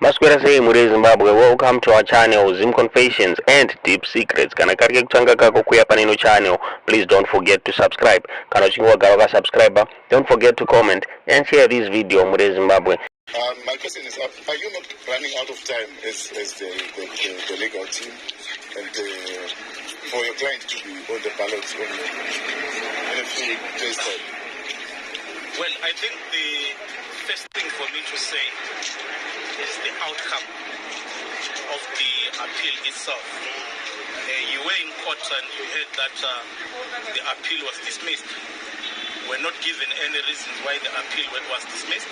Maswera sei muri Zimbabwe, welcome to our channel Zim Confessions and Deep Secrets. Kana karike kuchanga kako kuya panino channel, please don't forget to subscribe. Kana uchingwa gawa subscriber, don't forget to comment and share this video muri Zimbabwe. My question is, are you not running out of time as the legal team and for your client to be on the ballot in a few days' time? Well, I think the first thing for me to say is the outcome of the appeal itself. You were in court and you heard that the appeal was dismissed. We're not given any reasons why the appeal was dismissed,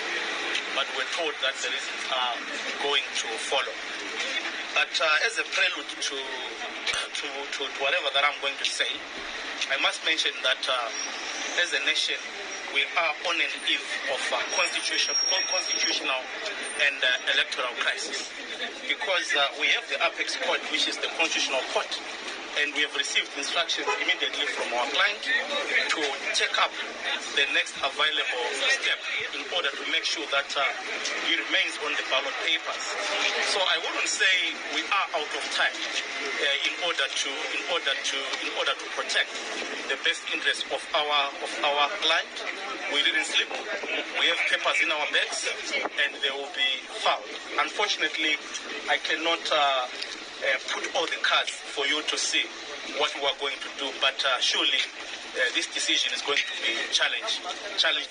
but we're told that the reasons are going to follow. But as a prelude to whatever that I'm going to say, I must mention that as a nation, we are on an eve of constitutional and electoral crisis, because we have the apex court, which is the constitutional court, and we have received instructions immediately from our client to take up the next available step in order to make sure that he remains on the ballot papers. So I wouldn't say we are out of time in order to protect the best interests of our client. We didn't sleep. We have papers in our bags, and they will be found. Unfortunately, I cannot put all the cards for you to see what we are going to do, but surely this decision is going to be challenged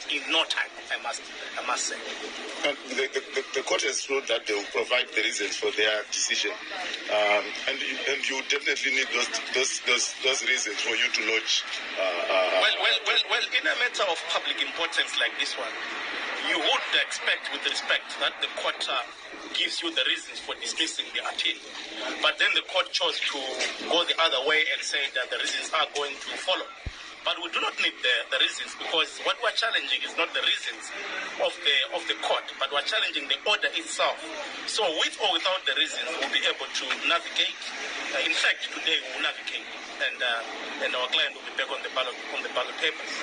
in no time, I must say. And the court has ruled that they will provide the reasons for their decision, and you definitely need those reasons for you to lodge. Well, in a matter of public importance like this one, you would expect, with respect, that the court gives you the reasons for dismissing the appeal. But then the court chose to go the other way and say that the reasons are going to follow. But we do not need the reasons, because what we're challenging is not the reasons of the court, but we're challenging the order itself. So with or without the reasons, we'll be able to navigate. In fact, today we'll navigate, and our client will be back on the ballot papers.